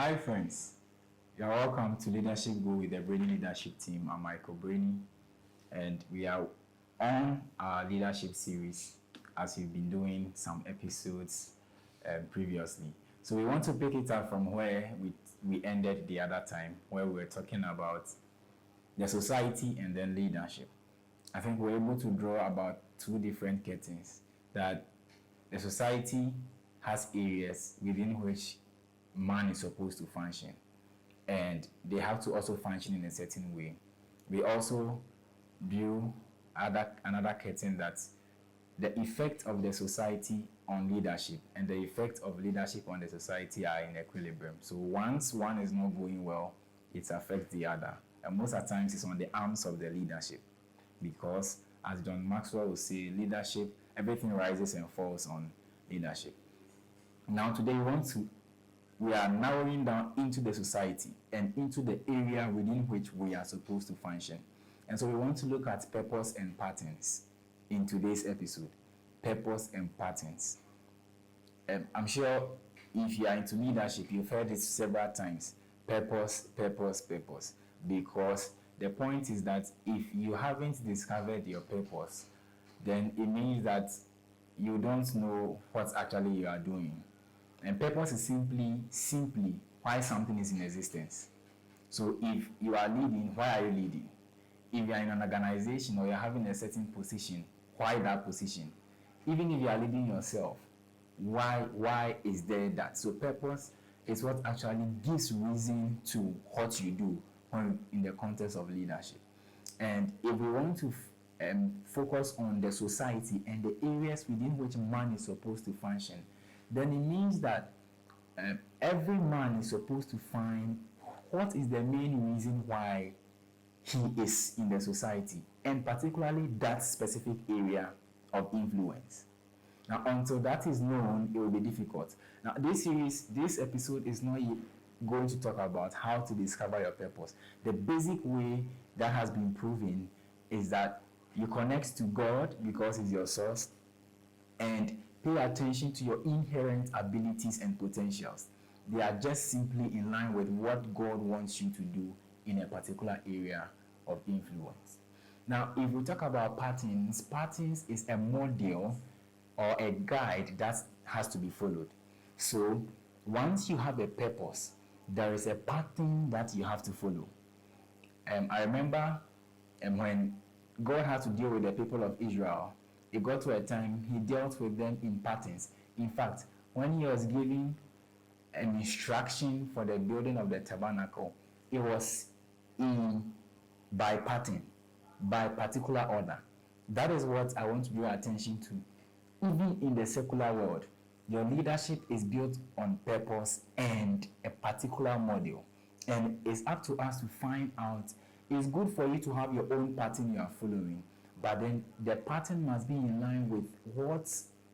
Hi friends, you're welcome to Leadership Go with the Brainy Leadership Team. I'm Michael Brainy, and we are on our leadership series as we've been doing some episodes previously. So we want to pick it up from where we ended the other time, where we were talking about the society and then leadership. I think we're able to draw about two different curtains, that the society has areas within which man is supposed to function, and they have to also function in a certain way. We also view another curtain, that the effect of the society on leadership and the effect of leadership on the society are in equilibrium. So once one is not going well, it affects the other, and most of the times it's on the arms of the leadership, because as John Maxwell will say, leadership, everything rises and falls on leadership. Now today we are narrowing down into the society and into the area within which we are supposed to function. And so we want to look at purpose and patterns in today's episode. Purpose and patterns. I'm sure if you are into leadership, you've heard it several times. Purpose, purpose, purpose. Because the point is that if you haven't discovered your purpose, then it means that you don't know what actually you are doing. And purpose is simply why something is in existence. So if you are leading, why are you leading? If you are in an organization or you are having a certain position, why that position? Even if you are leading yourself, why is there that? So purpose is what actually gives reason to what you do when in the context of leadership. And if we want to focus on the society and the areas within which man is supposed to function, then it means that every man is supposed to find what is the main reason why he is in the society, and particularly that specific area of influence. Now, until that is known, it will be difficult. Now, this episode is not going to talk about how to discover your purpose. The basic way that has been proven is that you connect to God because He's your source, and pay attention to your inherent abilities and potentials. They are just simply in line with what God wants you to do in a particular area of influence. Now, if we talk about patterns is a model or a guide that has to be followed. So, once you have a purpose, there is a pattern that you have to follow. I remember when God had to deal with the people of Israel, it got to a time He dealt with them in patterns. In fact, when He was giving an instruction for the building of the tabernacle, it was by pattern, by particular order. That is what I want to draw attention to. Even in the secular world, your leadership is built on purpose and a particular model. And it's up to us to find out. It's good for you to have your own pattern you are following, but then the pattern must be in line with what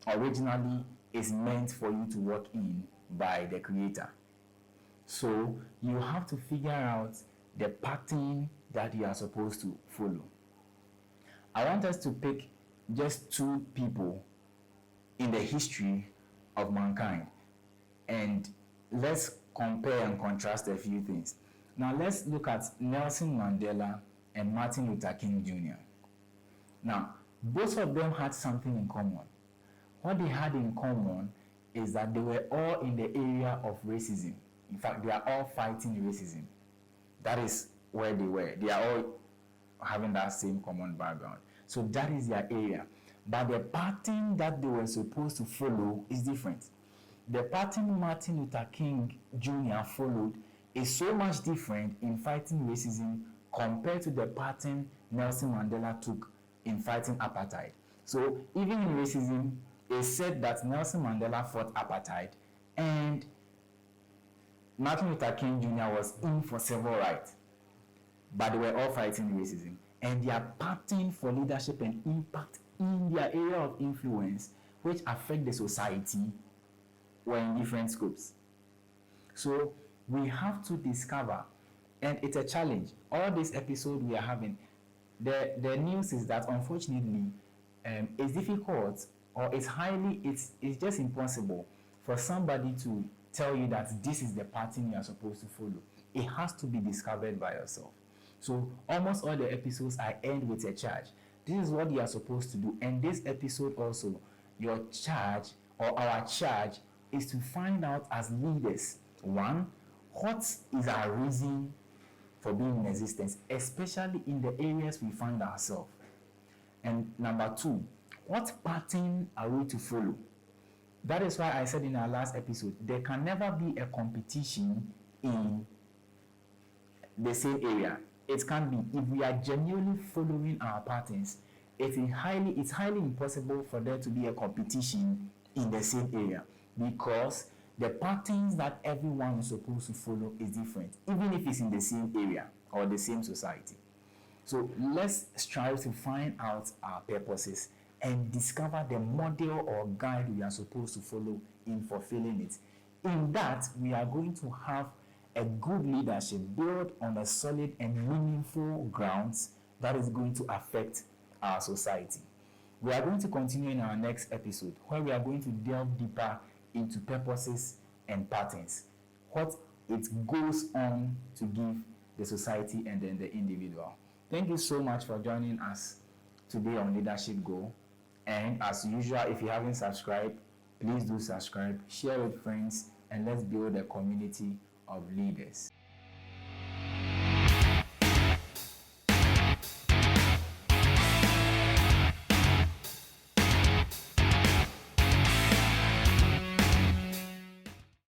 originally is meant for you to work in by the Creator. So you have to figure out the pattern that you are supposed to follow. I want us to pick just two people in the history of mankind, and let's compare and contrast a few things. Now let's look at Nelson Mandela and Martin Luther King Jr. Now, both of them had something in common. What they had in common is that they were all in the area of racism. In fact, they are all fighting racism. That is where they were. They are all having that same common background. So that is their area. But the pattern that they were supposed to follow is different. The pattern Martin Luther King Jr. followed is so much different in fighting racism compared to the pattern Nelson Mandela took in fighting apartheid. So even in racism, it's said that Nelson Mandela fought apartheid and Martin Luther King Jr. was in for civil rights, but they were all fighting racism. And their pattern for leadership and impact in their area of influence, which affect the society, were in different scopes. So we have to discover, and it's a challenge. All this episode we are having, the news is that unfortunately it's difficult, or it's just impossible for somebody to tell you that this is the pattern you are supposed to follow. It has to be discovered by yourself. So almost all the episodes I end with a charge. This is what you are supposed to do. And this episode also, your charge or our charge is to find out as leaders, one, what is our reason for being in existence, especially in the areas we find ourselves. And number two, what pattern are we to follow? That is why I said in our last episode, there can never be a competition in the same area. It can be if we are genuinely following our patterns. It's highly impossible for there to be a competition in the same area, because the patterns that everyone is supposed to follow is different, even if it's in the same area or the same society. So let's strive to find out our purposes and discover the model or guide we are supposed to follow in fulfilling it. In that, we are going to have a good leadership built on a solid and meaningful grounds that is going to affect our society. We are going to continue in our next episode, where we are going to delve deeper into purposes and patterns, what it goes on to give the society and then the individual. Thank you so much for joining us today on Leadership Go. And as usual, if you haven't subscribed, please do subscribe, share with friends, and let's build a community of leaders.